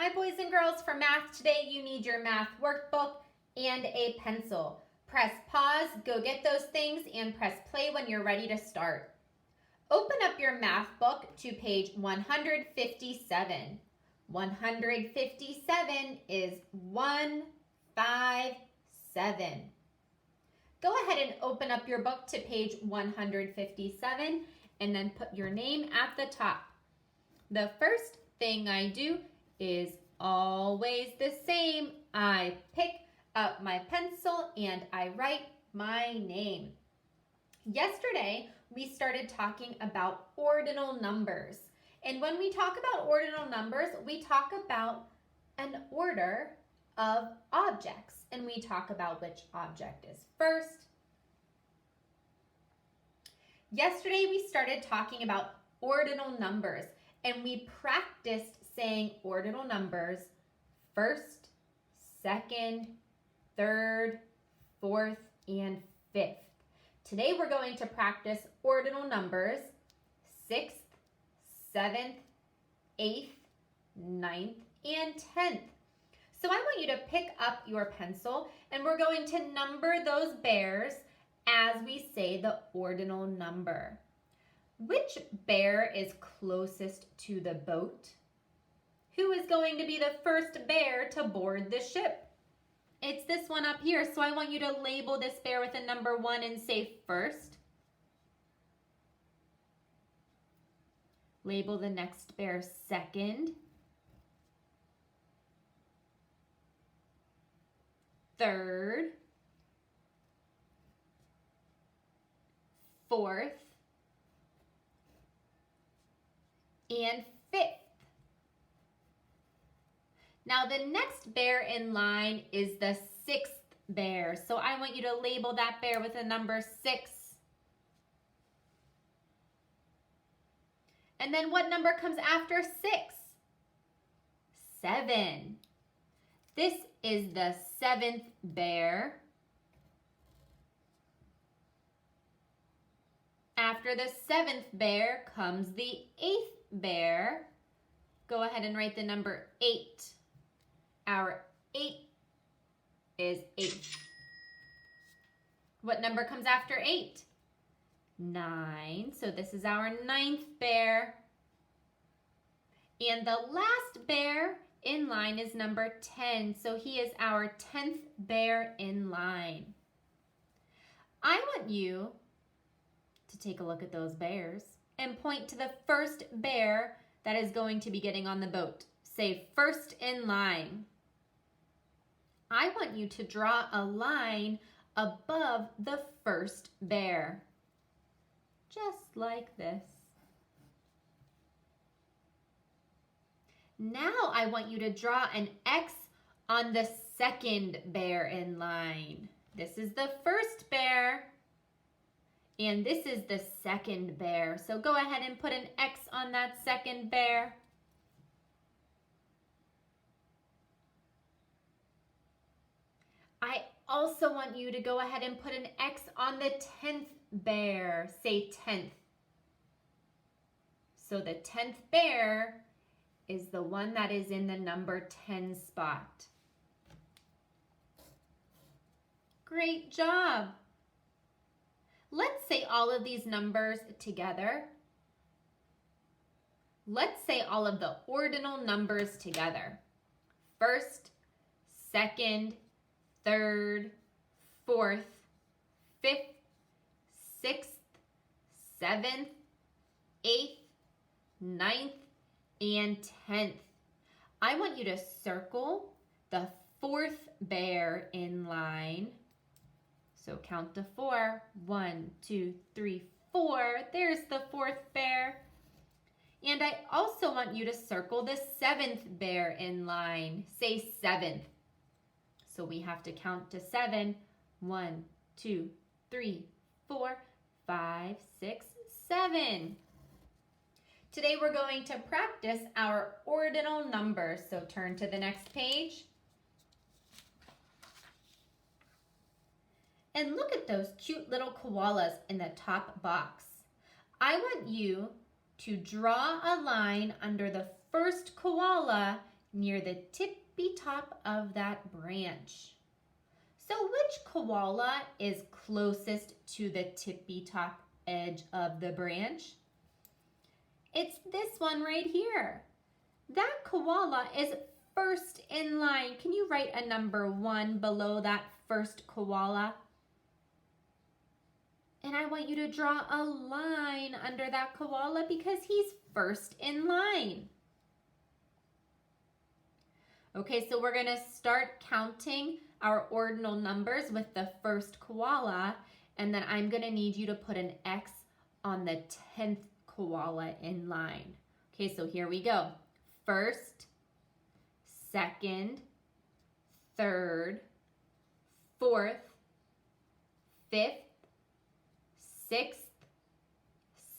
Hi boys and girls, for math today you need your math workbook and a pencil. Press pause, go get those things, and press play when you're ready to start. Open up your math book to page 157. 157 is 157. Go ahead and open up your book to page 157 and then put your name at the top. The first thing I do is always the same. I pick up my pencil and I write my name. Yesterday, we started talking about ordinal numbers. And when we talk about ordinal numbers, we talk about an order of objects. And we talk about which object is first. Yesterday, we started talking about ordinal numbers. And we practiced saying ordinal numbers first, second, third, fourth, and fifth. Today we're going to practice ordinal numbers 6th, 7th, 8th, 9th, and 10th. So I want you to pick up your pencil and we're going to number those bears as we say the ordinal number. Which bear is closest to the boat? Who is going to be the first bear to board the ship? It's this one up here, so I want you to label this bear with a number 1 and say first. Label the next bear second. Third. Fourth. And fifth. Now the next bear in line is the 6th bear. So I want you to label that bear with a number 6. And then what number comes after 6? 7. This is the 7th bear. After the 7th bear comes the 8th bear. Go ahead and write the number 8. Our 8 is 8. What number comes after 8? 9. So this is our 9th bear. And the last bear in line is number 10. So he is our 10th bear in line. I want you to take a look at those bears and point to the first bear that is going to be getting on the boat. Say first in line. I want you to draw a line above the first bear. Just like this. Now I want you to draw an X on the second bear in line. This is the first bear. And this is the second bear. So go ahead and put an X on that second bear. I also want you to go ahead and put an X on the 10th bear. Say 10th. So the 10th bear is the one that is in the number 10 spot. Great job. Let's say all of these numbers together. Let's say all of the ordinal numbers together. First, second, third, fourth, fifth, sixth, seventh, eighth, ninth, and 10th. I want you to circle the 4th bear in line. So count to 4. 1, 2, 3, 4. There's the 4th bear. And I also want you to circle the 7th bear in line. Say 7th. So we have to count to 7. 1, 2, 3, 4, 5, 6, 7. Today we're going to practice our ordinal numbers. So turn to the next page. And look at those cute little koalas in the top box. I want you to draw a line under the first koala near the tippy top of that branch. So which koala is closest to the tippy top edge of the branch? It's this one right here. That koala is first in line. Can you write a number 1 below that first koala? And I want you to draw a line under that koala because he's first in line. Okay, so we're going to start counting our ordinal numbers with the first koala, and then I'm going to need you to put an X on the 10th koala in line. Okay, so here we go. First, second, third, fourth, fifth, sixth,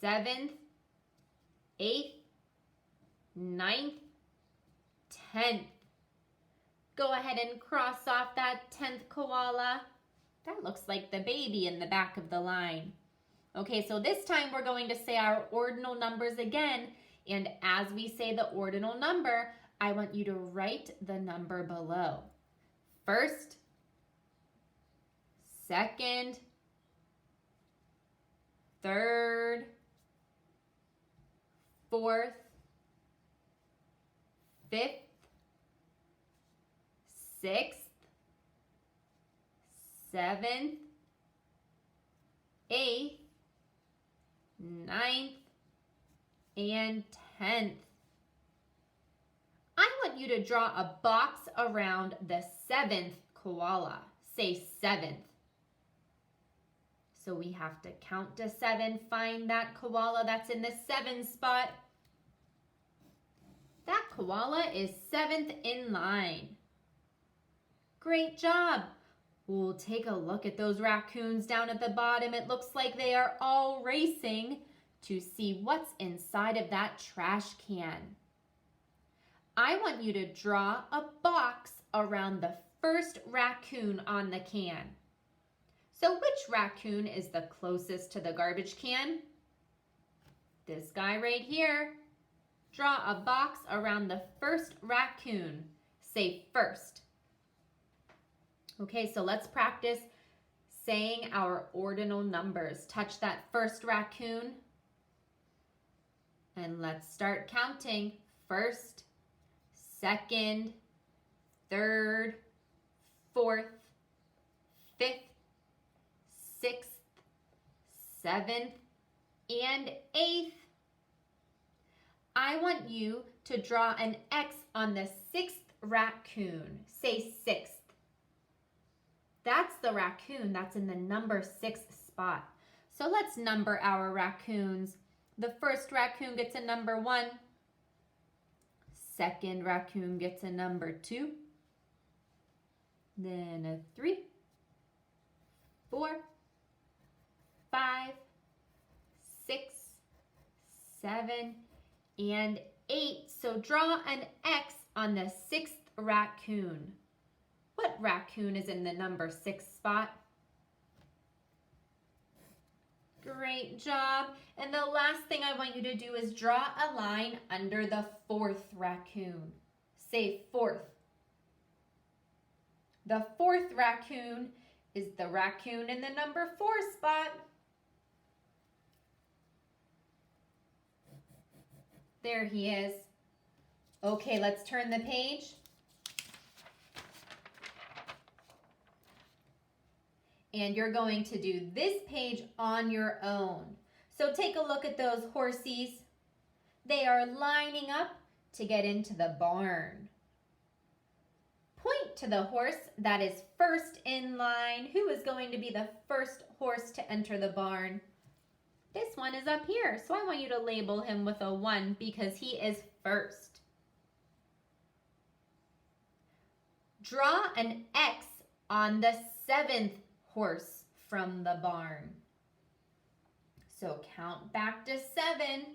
seventh, eighth, ninth, 10th. Go ahead and cross off that 10th koala. That looks like the baby in the back of the line. Okay, so this time we're going to say our ordinal numbers again, and as we say the ordinal number, I want you to write the number below. First, second, third, fourth, fifth, sixth, seventh, eighth, ninth, and 10th. I want you to draw a box around the 7th koala. Say 7th. So we have to count to 7, find that koala that's in the 7 spot. That koala is 7th in line. Great job. We'll take a look at those raccoons down at the bottom. It looks like they are all racing to see what's inside of that trash can. I want you to draw a box around the first raccoon on the can. So which raccoon is the closest to the garbage can? This guy right here. Draw a box around the first raccoon. Say first. Okay, so let's practice saying our ordinal numbers. Touch that first raccoon. And let's start counting. First, second, third, fourth, fifth, sixth, seventh, and eighth. I want you to draw an X on the 6th raccoon. Say 6th. That's the raccoon that's in the number 6 spot. So let's number our raccoons. The first raccoon gets a number 1. Second raccoon gets a number 2. Then a 3, 4, 5, 6, 7, and 8. So draw an X on the 6th raccoon. What raccoon is in the number 6 spot? Great job. And the last thing I want you to do is draw a line under the 4th raccoon. Say 4th. The 4th raccoon is the raccoon in the number 4 spot. There he is. Okay, let's turn the page. And you're going to do this page on your own. So take a look at those horsies. They are lining up to get into the barn. Point to the horse that is first in line. Who is going to be the first horse to enter the barn? This one is up here, so I want you to label him with a 1 because he is first. Draw an X on the 7th horse from the barn. So count back to 7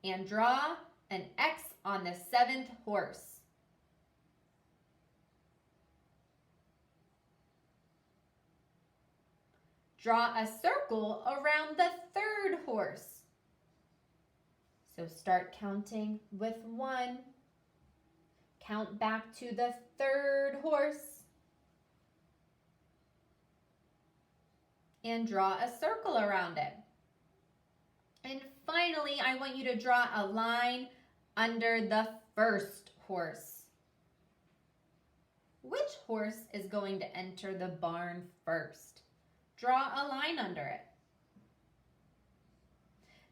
and draw an X on the 7th horse. Draw a circle around the 3rd horse. So start counting with 1. count back to the third horse and draw a circle around it. And finally, I want you to draw a line under the first horse. Which horse is going to enter the barn first? Draw a line under it.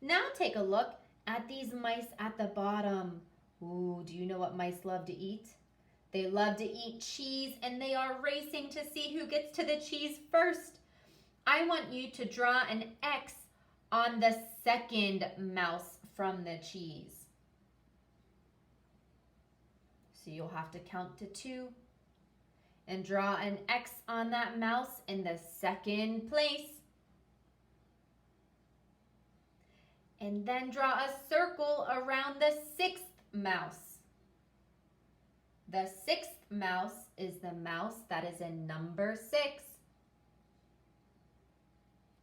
Now take a look at these mice at the bottom. Ooh, do you know what mice love to eat? They love to eat cheese, and they are racing to see who gets to the cheese first. I want you to draw an X on the second mouse from the cheese. So you'll have to count to 2 and draw an X on that mouse in the second place. And then draw a circle around the 6th mouse. The 6th mouse is the mouse that is in number 6.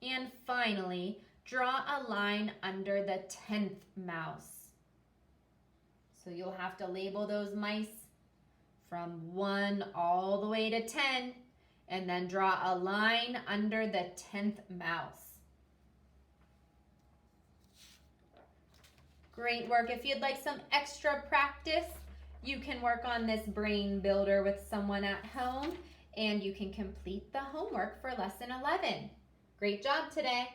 And finally, draw a line under the 10th mouse. So you'll have to label those mice from 1 all the way to 10, and then draw a line under the 10th mouse. Great work. If you'd like some extra practice, you can work on this brain builder with someone at home, and you can complete the homework for lesson 11. Great job today.